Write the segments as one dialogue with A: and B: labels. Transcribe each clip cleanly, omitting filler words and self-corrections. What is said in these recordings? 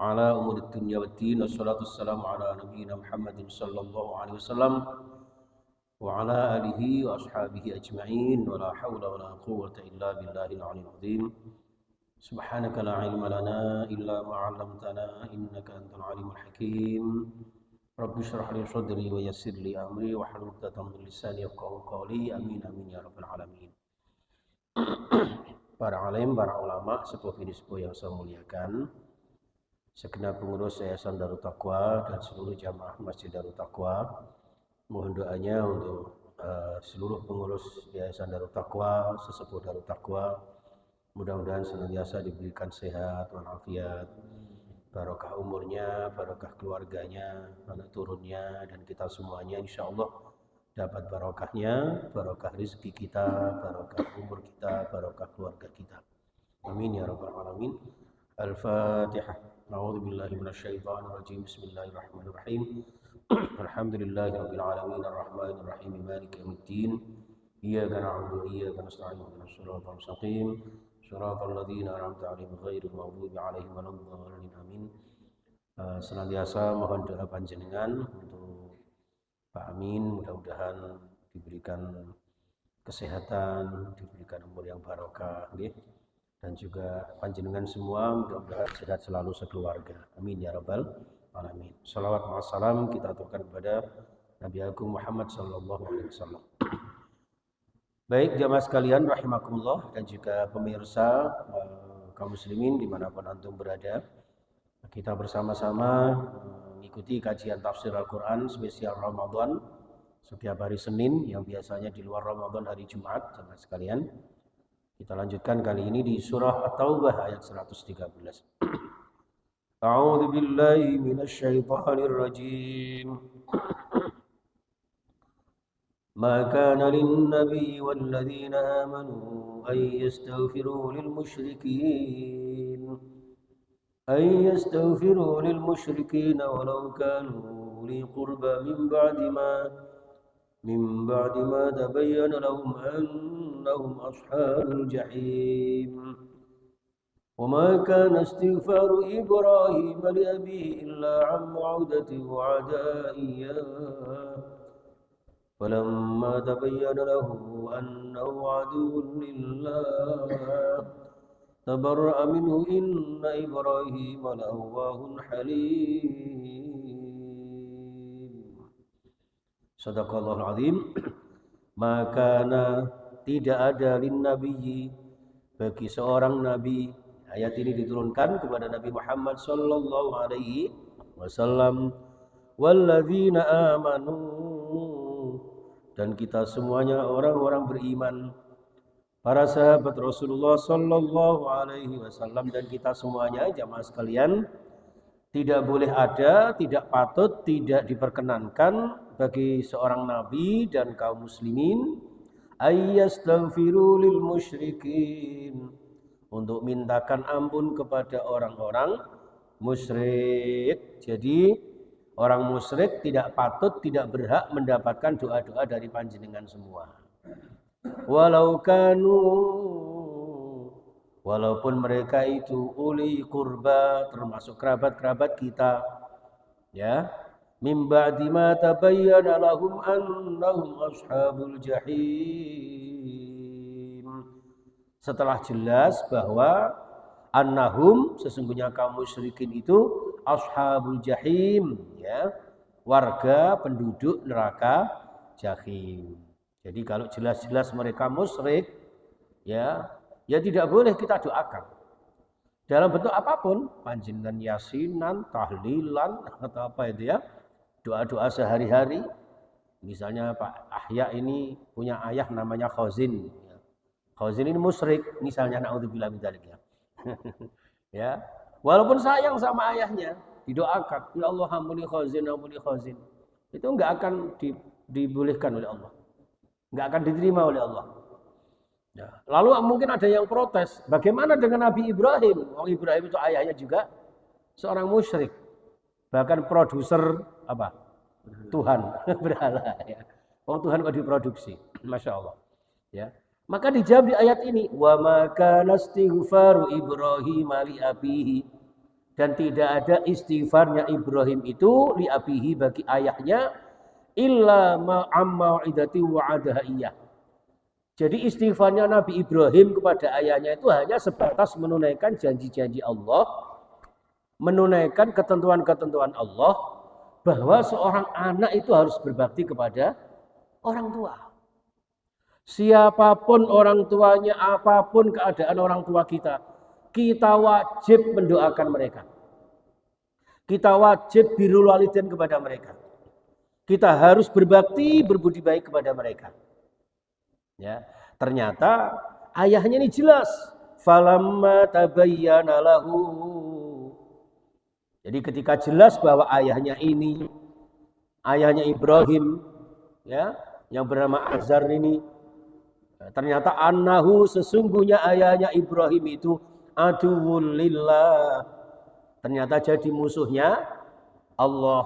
A: على أمور الدنيا والدين والصلاة والسلام على نبينا محمد صلى الله عليه وسلم وعلى آله وأصحابه أجمعين ولا حول ولا قوة إلا بالله العلي العظيم سبحانك لا علم لنا إلا ما علمتنا إنك أنت العليم الحكيم رب اشرح لي صدري ويسر لي أمري واحلل عقدة من لساني يفقهوا قولي آمين آمين يا رب العالمين. Para alim, para ulama, sepuh bini sepuh yang saya muliakan, segenap pengurus Yayasan Darut Taqwa dan seluruh jamaah Masjid Darut Taqwa, mohon doanya untuk seluruh pengurus Yayasan Darut Taqwa, sesepuh Darut Taqwa, mudah-mudahan senantiasa diberikan sehat walafiat, barokah umurnya, barokah keluarganya, anak turunnya, dan kita semuanya insya Allah dapat barokahnya, barokah rezeki kita, barokah umur kita, barokah keluarga kita. Amin ya rabbal alamin. Al-Fatihah. A'udzu billahi minasyaitonir rajim. Bismillahirrahmanirrahim. Alhamdulillahi rabbil alamin arrahmanir rahim maliki yaumiddin. Iyyaka na'budu wa iyyaka nasta'in ihdinas siratal mustaqim. Shiratal ladzina an'amta 'alaihim ghairil maghdubi 'alaihim waladdallin. Amin. Senantiasa mohon doa panjenengan untuk Pak Amin, mudah-mudahan diberikan kesehatan, diberikan umur yang barokah, dan juga panjenengan semua mudah-mudahan sehat selalu sekeluarga. Amin ya rabbal alamin. Salawat wa salam kita aturkan kepada Nabi Agung Muhammad sallallahu alaihi wasallam. Baik jamaah sekalian rahimakumullah dan juga pemirsa kaum muslimin dimanapun antum berada, kita bersama-sama mengikuti kajian tafsir Al-Quran spesial Ramadan setiap hari Senin yang biasanya di luar Ramadan hari Jumat. Jemaah sekalian, kita lanjutkan kali ini di surah At-Taubah ayat 113. A'udzu billahi minasyaitonir rajim. Ma kana lin-nabiyyi wal-ladzina amanu ay yastaghfiru lil-musyrikin أن يستغفروا للمشركين ولو كانوا أولي قربى من بعد ما تبين لهم أنهم أصحاب الجحيم وما كان استغفار إبراهيم لأبيه إلا عن موعدة وعدا إياه فلما تبين له أنه عدو لله تبرأ منه إن إبراهيم لأواه حليم. Sadaqallahul azim. Maka tidak ada lin nabiyyi bagi seorang nabi. Ayat ini diturunkan kepada Nabi Muhammad sallallahu alaihi wasallam. Walladzina amanu, dan kita semuanya orang-orang beriman. Para sahabat Rasulullah sallallahu alaihi wasallam dan kita semuanya jamaah sekalian, tidak boleh ada, tidak patut, tidak diperkenankan bagi seorang nabi dan kaum muslimin ayyastaghfiru lil musyrikin, untuk mintakan ampun kepada orang-orang musyrik. Jadi orang musyrik tidak patut, tidak berhak mendapatkan doa-doa dari panjenengan semua. Walaupun mereka itu uli kurba, termasuk kerabat-kerabat kita, ya, mim ba'di ma tabayyana lahum annahum ashabul jahim, setelah jelas bahwa annahum, sesungguhnya kaum musyrikin itu ashabul jahim, ya, warga penduduk neraka jahim. Jadi kalau jelas-jelas mereka musyrik, ya tidak boleh kita doakan. Dalam bentuk apapun, panjenengan yasinan, tahlilan, atau apa itu ya, doa-doa sehari-hari. Misalnya Pak Ahya ini punya ayah namanya Khazin. Khazin ini musyrik, misalnya naudzubillah min dzalik ya. Ya, walaupun sayang sama ayahnya, didoakan, ya Allah ampuni Khazin, ampuni Khazin. Itu enggak akan dibolehkan oleh Allah. Enggak akan diterima oleh Allah. Ya. Lalu mungkin ada yang protes, bagaimana dengan Nabi Ibrahim? Ibrahim itu ayahnya juga seorang musyrik, bahkan produser apa? Tuhan berhala. Ya. Tuhan kok diproduksi, masya Allah. Ya. Maka dijawab di ayat ini, wa ma kana istighfaru Ibrahim li abihi, Dan tidak ada istighfarnya Ibrahim itu li abihi bagi ayahnya illa ma'amma wa'idati wa'adaha iyah. Jadi istighfarnya Nabi Ibrahim kepada ayahnya itu hanya sebatas menunaikan janji-janji Allah, menunaikan ketentuan-ketentuan Allah bahwa seorang anak itu harus berbakti kepada orang tua. Siapapun orang tuanya, apapun keadaan orang tua kita wajib mendoakan mereka. Kita wajib birrul walidain kepada mereka. Kita harus berbakti, berbudi baik kepada mereka. Ya, ternyata ayahnya ini jelas. Falamma tabayyana lahu. Jadi ketika jelas bahwa ayahnya ini, ayahnya Ibrahim, ya, yang bernama Azar ini, ternyata annahu sesungguhnya ayahnya Ibrahim itu aduwwul lillah. Ternyata jadi musuhnya Allah.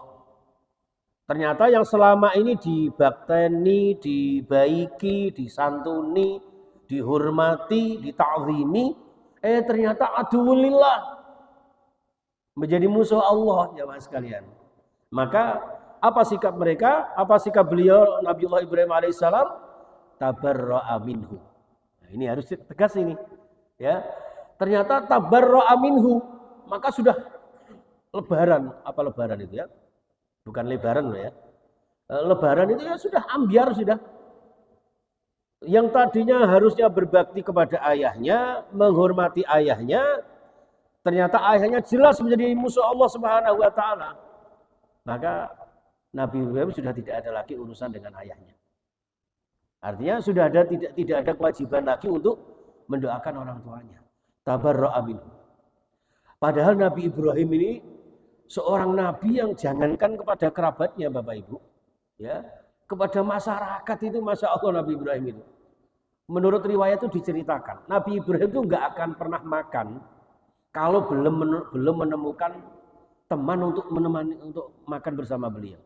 A: Ternyata yang selama ini dibakteni, dibaiki, disantuni, dihormati, dita'zimi, ternyata aduwwul lillah. Menjadi musuh Allah, jemaah sekalian. Maka apa sikap mereka? Apa sikap beliau Nabiullah Ibrahim alaihissalam? Tabarra'a minhu. Nah, ini harus tegas ini. Ya. Ternyata tabarra'a minhu, maka sudah lebaran. Apa lebaran itu ya? Bukan lebaran loh ya. Lebaran itu ya sudah ambiar sudah. Yang tadinya harusnya berbakti kepada ayahnya, menghormati ayahnya, ternyata ayahnya jelas menjadi musuh Allah Subhanahu wa taala. Maka Nabi Ibrahim sudah tidak ada lagi urusan dengan ayahnya. Artinya sudah ada tidak ada kewajiban lagi untuk mendoakan orang tuanya. Tabarra'a minhu. Padahal Nabi Ibrahim ini seorang nabi yang jangankan kepada kerabatnya Bapak Ibu, ya, kepada masyarakat itu Masya Allah Nabi Ibrahim itu. Menurut riwayat itu diceritakan, Nabi Ibrahim itu nggak akan pernah makan kalau belum menemukan teman untuk menemani untuk makan bersama beliau.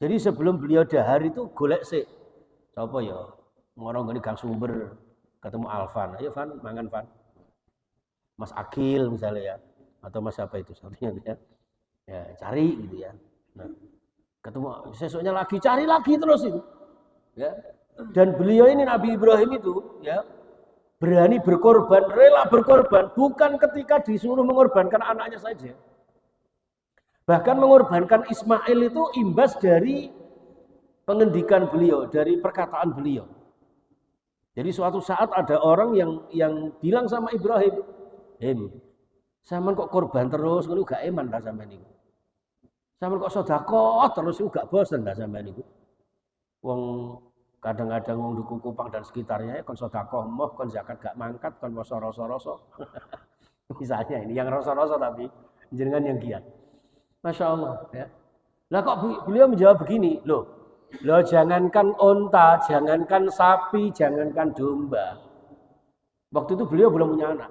A: Jadi sebelum beliau dahar itu golek sik. Sapa ya? Ngorong ngene Gang Sumber ketemu Alvan. Ayo Van, mangan Van. Mas Akil misalnya ya. Atau Mas apa itu satunya ya. Ya, cari gitu ya. Nah, ketemu besoknya lagi cari lagi terus itu. Ya. Dan beliau ini Nabi Ibrahim itu ya berani berkorban, rela berkorban, bukan ketika disuruh mengorbankan anaknya saja. Bahkan mengorbankan Ismail itu imbas dari pengendikan beliau, dari perkataan beliau. Jadi suatu saat ada orang yang bilang sama Ibrahim, sampean kok korban terus, ngono gak eman ta sampean niku. Sampean kok sedekah terus iku gak bosen ta sampean niku. Wong kadang-kadang wong Duku Kupang dan sekitarnya kon sedekah moh, kon zakat gak mangkat, kon poso rasa-rasa. Misalnya ini yang rasa-rasa tapi jenengan yang giat. Masya Allah ya. Lah kok beliau menjawab begini, loh jangankan onta, jangankan sapi, jangankan domba. Waktu itu beliau belum punya anak.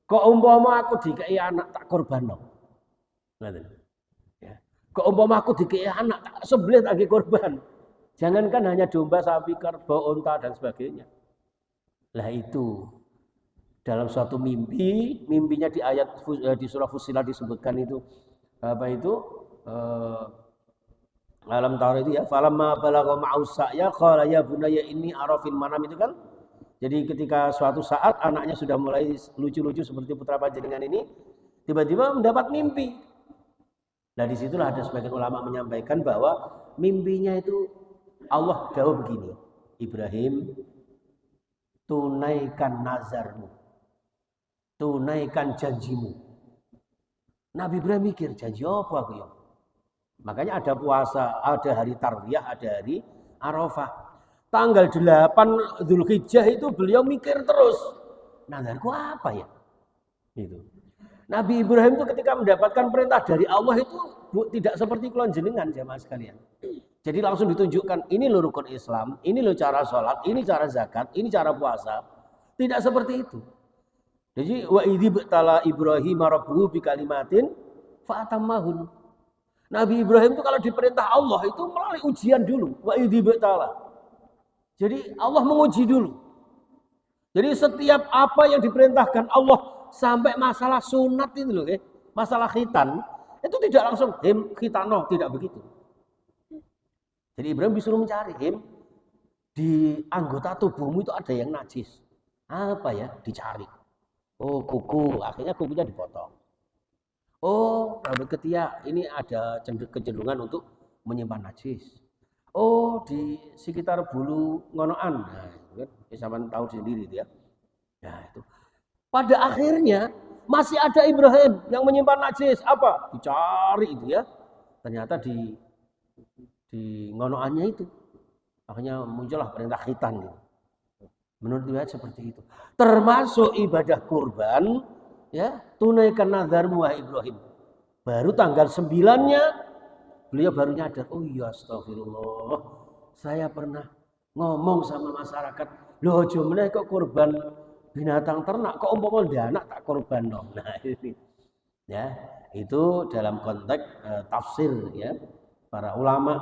A: Kok umpama aku dikei anak tak korbanno. Ngoten. Ya. Kok umpama aku dikei anak tak sembelih tak korban. Jangankan hanya domba, sapi, kerbau, unta dan sebagainya. Lah itu dalam suatu mimpi, mimpinya di ayat di surah Fussilat disebutkan itu apa itu? Alam Taurat itu ya, falamma balagha ma'usa ya qala ya bunayya inni ara fil manam itu kan. Jadi ketika suatu saat anaknya sudah mulai lucu-lucu seperti putra panjenengan ini, tiba-tiba mendapat mimpi. Nah disitulah ada sebagian ulama menyampaikan bahwa mimpinya itu Allah dawuh begini, Ibrahim, tunaikan nazarmu, tunaikan janjimu. Nabi Ibrahim mikir, janji apa aku ya? Makanya ada puasa, ada hari Tarwiyah, ada hari Arafah. Tanggal 8 Dzulhijjah itu beliau mikir terus. Nazarku apa ya? Gitu. Nabi Ibrahim itu ketika mendapatkan perintah dari Allah itu tidak seperti kulon jenengan jamaah sekalian. Jadi langsung ditunjukkan, ini loh rukun Islam, ini loh cara sholat, ini cara zakat, ini cara puasa. Tidak seperti itu. Jadi wa idzi btala Ibrahim rabbuhu bikalimatin fa atammahun. Nabi Ibrahim itu kalau diperintah Allah itu melalui ujian dulu. Wa idzi btala. Jadi Allah menguji dulu. Jadi setiap apa yang diperintahkan Allah sampai masalah sunat itu loh, masalah khitan itu tidak langsung khitano, tidak begitu. Jadi Ibrahim disuruh mencari, di anggota tubuhmu itu ada yang najis. Apa ya? Dicari. Oh, kuku, akhirnya kukunya dipotong. Oh, rambut ketiak, ini ada kecenderungan untuk menyimpan najis. Oh, di sekitar bulu ngonoan. Nah, itu kan sampean tahu sendiri itu ya. Nah, itu. Pada akhirnya masih ada Ibrahim yang menyimpan najis. Apa? Dicari itu ya. Ternyata di ngonoannya itu. Akhirnya muncullah perintah khitan. Menurut riwayat seperti itu. Termasuk ibadah kurban, ya, tunaikan nazarmu wahai Ibrahim. Baru tanggal 9-nya beliau baru nyadar, oh iya astagfirullah. Saya pernah ngomong sama masyarakat, loh jumlah kok kurban binatang ternak, kok umpama anak tak kurban dong. Nah, ini ya, itu dalam konteks tafsir ya para ulama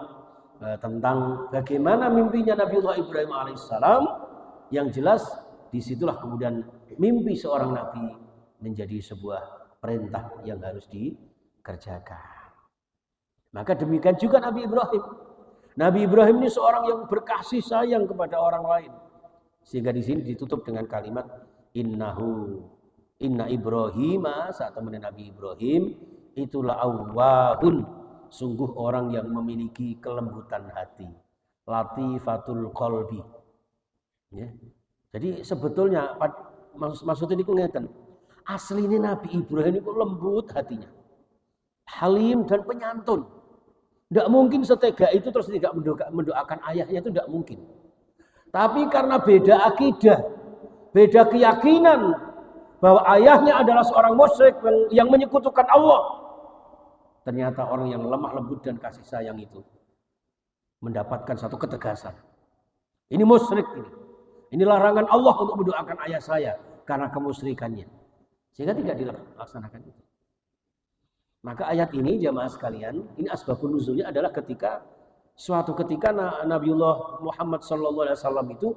A: tentang bagaimana mimpinya Nabiullah Ibrahim alaihissalam. Yang jelas disitulah kemudian mimpi seorang nabi menjadi sebuah perintah yang harus dikerjakan. Maka demikian juga Nabi Ibrahim. Nabi Ibrahim ini seorang yang berkasih sayang kepada orang lain. Sehingga di sini ditutup dengan kalimat inna Ibrahima, saat teman Nabi Ibrahim itulah awwahun, sungguh orang yang memiliki kelembutan hati, latifatul qalbi. Ya. Jadi sebetulnya maksudnya ini ngeten. Asli ini Nabi Ibrahim itu lembut hatinya, halim dan penyantun. Tidak mungkin setega itu terus tidak mendoakan ayahnya, itu tidak mungkin. Tapi karena beda akidah, beda keyakinan bahwa ayahnya adalah seorang musyrik yang menyekutukan Allah. Ternyata orang yang lemah lembut dan kasih sayang itu mendapatkan satu ketegasan. Ini musyrik ini. Ini larangan Allah untuk mendoakan ayah saya karena kemusyrikannya. Sehingga tidak dilaksanakan itu. Maka ayat ini jamaah sekalian, ini asbabun nuzulnya adalah suatu ketika Nabiullah Muhammad SAW itu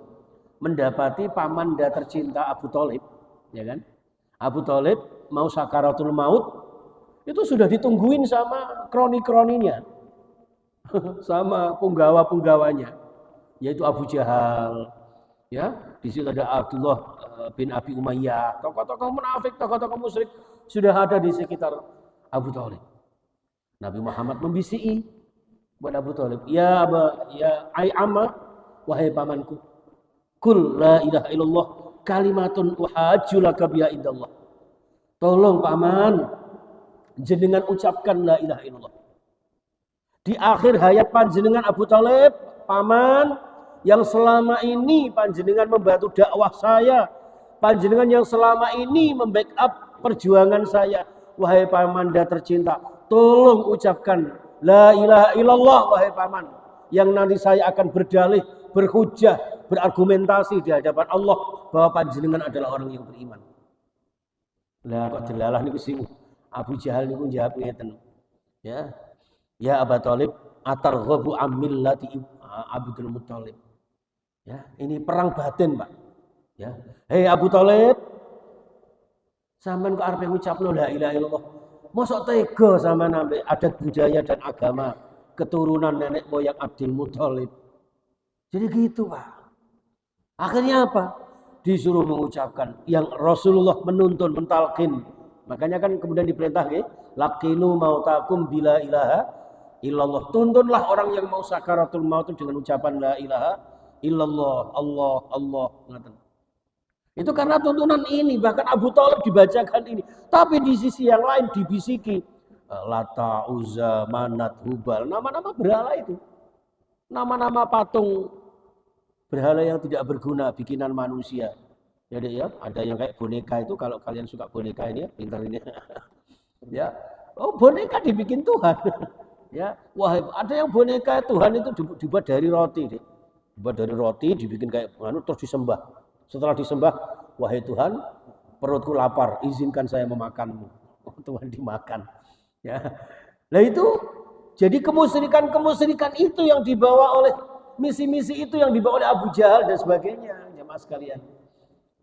A: mendapati pamanda tercinta Abu Thalib, ya kan? Abu Thalib mau sakaratul maut, itu sudah ditungguin sama kroni-kroninya, sama punggawa-punggawanya, yaitu Abu Jahal. Ya, di situ ada Abdullah bin Abi Umayyah, tokoh-tokoh munafik, tokoh-tokoh musyrik sudah ada di sekitar Abu Thalib. Nabi Muhammad membisiki kepada Abu Thalib, ya amma, wahai pamanku, kul la ilaha illallah kalimatun uhajju laka biha indallah. Tolong paman, jenengan ucapkan la ilaha illallah. Di akhir hayat panjenengan Abu Thalib, paman yang selama ini panjenengan membantu dakwah saya, panjenengan yang selama ini membackup perjuangan saya, wahai pamanda tercinta, tolong ucapkan la ilaha illallah wahai paman, yang nanti saya akan berdalih, berhujjah, berargumentasi di hadapan Allah bahwa panjenengan adalah orang yang beriman. Lah kok delalah niku sing Abu Jahal niku jawab ngeten. Ya. Ya Abu Thalib, atarghabu amillati Abdul Muthalib. Ya, ini perang batin, Pak. Ya. Hei Abu Thalib, sampean kok arep ngucapno la ilaha illallah. Mosok tega sampean ambek adat budaya dan agama keturunan nenek moyang Abdul Muthalib. Jadi gitu, Pak. Akhirnya apa? Disuruh mengucapkan yang Rasulullah menuntun, mentalkin. Makanya kan kemudian diperintah, laqinu mautakum bila ilaha illallah. Tuntunlah orang yang mau sakaratul maut dengan ucapan la ilaha illallah, Allah. Itu karena tuntunan ini, bahkan Abu Thalib dibacakan ini. Tapi di sisi yang lain dibisiki Lata, Uzza, Manat, Hubal, nama-nama berhala itu. Nama-nama patung berhala yang tidak berguna, bikinan manusia. Jadi ya, ada yang kayak boneka itu, kalau kalian suka boneka ini ya, pintar ini. Ya, oh boneka dibikin Tuhan. Ya, wah ada yang boneka Tuhan itu dibuat dari roti, deh. Dibuat dari roti, dibikin kayak terus disembah. Setelah disembah, wahai Tuhan, perutku lapar, izinkan saya memakanmu. Oh, Tuhan dimakan. Ya, nah itu jadi kemusyrikan itu yang dibawa oleh misi-misi itu yang dibawa oleh Abu Jahal dan sebagainya, jemaah sekalian.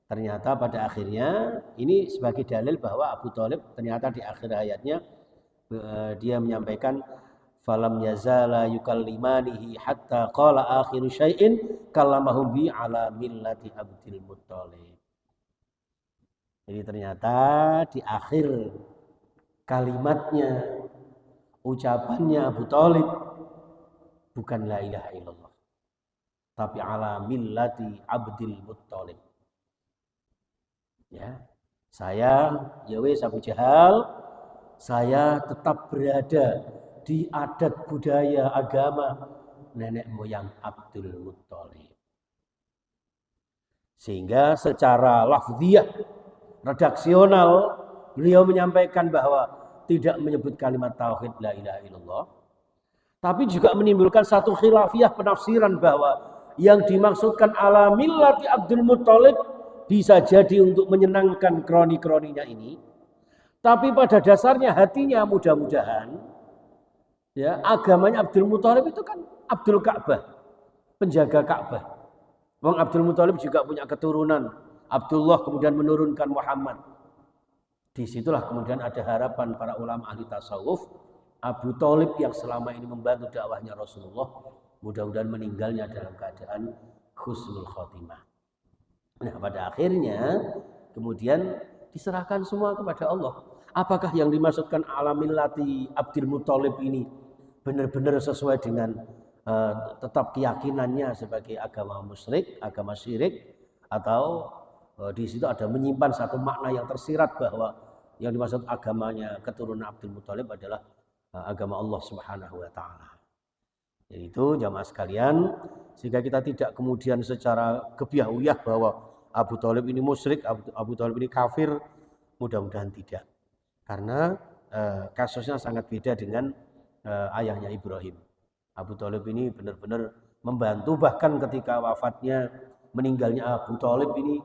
A: Ternyata pada akhirnya ini sebagai dalil bahwa Abu Thalib ternyata di akhir hayatnya dia menyampaikan falam yazala yukallimanihi hatta qala akhiru syai'in kallamahum bi ala millati Abdul Muttalib. Jadi ternyata di akhir kalimatnya, ucapannya Abu Thalib bukan la ilaha illallah, tapi ala millati Abdul Muttalib. Ya, saya Yawes Abu Jahal, saya tetap berada di adat budaya agama nenek moyang Abdul Muttalib. Sehingga secara lafziyah, redaksional, beliau menyampaikan bahwa tidak menyebut kalimat tauhid la ilaha illallah, tapi juga menimbulkan satu khilafiyah penafsiran bahwa yang dimaksudkan ala millati Abdul Muttalib bisa jadi untuk menyenangkan kroni-kroninya ini, tapi pada dasarnya hatinya mudah-mudahan ya agamanya Abdul Muttalib itu kan Abdul Ka'bah, penjaga Ka'bah. Wong Abdul Muttalib juga punya keturunan Abdullah, kemudian menurunkan Muhammad. Disitulah kemudian ada harapan para ulama ahli tasawuf, Abu Thalib yang selama ini membantu dakwahnya Rasulullah, mudah-mudahan meninggalnya dalam keadaan husnul khotimah. Nah, pada akhirnya kemudian diserahkan semua kepada Allah. Apakah yang dimaksudkan ala millati Abdul Muttalib ini benar-benar sesuai dengan tetap keyakinannya sebagai agama musyrik, agama syirik, atau di situ ada menyimpan satu makna yang tersirat bahwa yang dimaksud agamanya keturunan Abdul Muttalib adalah agama Allah Subhanahu wa taala. Jadi itu jamaah sekalian, sehingga kita tidak kemudian secara gebiah-uyah bahwa Abu Thalib ini musyrik, Abu Thalib ini kafir, mudah-mudahan tidak. Karena kasusnya sangat beda dengan ayahnya Ibrahim. Abu Thalib ini benar-benar membantu, bahkan ketika wafatnya, meninggalnya Abu Thalib ini,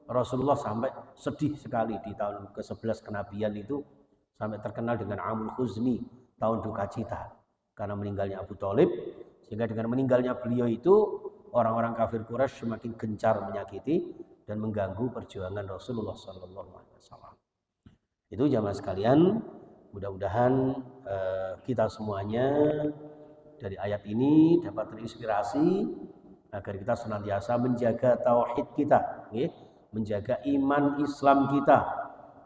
A: Rasulullah sampai sedih sekali di tahun ke-11 kenabian itu, sampai terkenal dengan Amul Huzni, tahun duka cita. Karena meninggalnya Abu Thalib, sehingga dengan meninggalnya beliau itu orang-orang kafir Quraisy semakin gencar menyakiti dan mengganggu perjuangan Rasulullah SAW. Itu jamaah sekalian, mudah-mudahan kita semuanya dari ayat ini dapat terinspirasi agar kita senantiasa menjaga tauhid kita, menjaga iman Islam kita.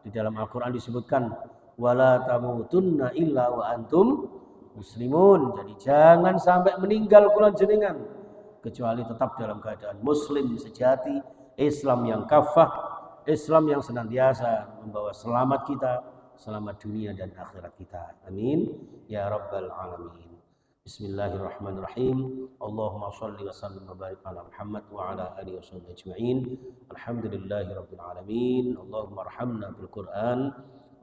A: Di dalam Al-Quran disebutkan wala tamutunna illa wa antum muslimun. Jadi jangan sampai meninggal kula jenengan kecuali tetap dalam keadaan muslim sejati, Islam yang kafah, Islam yang senantiasa membawa selamat kita, selamat dunia dan akhirat kita. Amin ya rabbal alamin. Bismillahirrahmanirrahim. Allahumma shalli wa sallim wa barik ala Muhammad wa ala alihi washabbihi ajma'in. Alhamdulillahirabbil alamin. Allahumma arhamna bil Qur'an.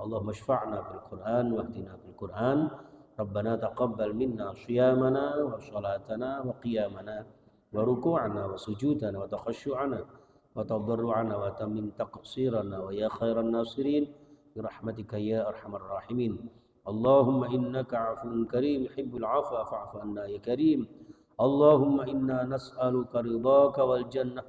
A: Allahumma shfa'na bil Qur'an wahdina bil Qur'an. Rabbana taqabbal minna shiyamana wa salatana wa qiyamana wa ruku'ana wa sujudana wa takhashu'ana wa tadarru'ana wa tamim taqsirana wa ya khairan nasirin bi rahmatika ya arhamar rahimin. Allahumma innaka 'afuwun karim yuhibbul 'afwa fa'fu 'anna ya karim. Allahumma inna nas'aluka ridhaka wal jannah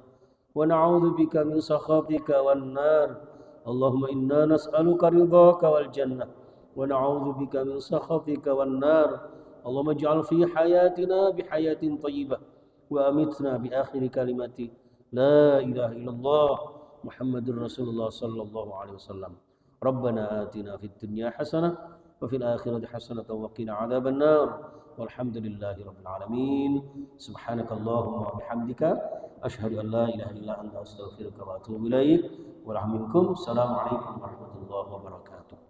A: wa na'udzu bika min sakhatika wan nar. Allahumma inna nas'aluka ridhaka wal jannah wa na'udzu bika min sakhatika wan nar. Allahumma ij'al fi hayatina bi hayatin thayyibah wa amitna bi akhir kalimati la ilaha illallah Muhammadur Rasulullah sallallahu alaihi wasallam. Rabbana atina fid dunya hasanah wa fil akhirati hasanah wa qina adzaban nar. Walhamdulillahi rabbil alamin. Subhanakallahumma wa bihamdika asyhadu an la ilaha illa anta astaghfiruka wa atubu ilaik. Wa rahminkum. Assalamualaikum warahmatullahi wabarakatuh.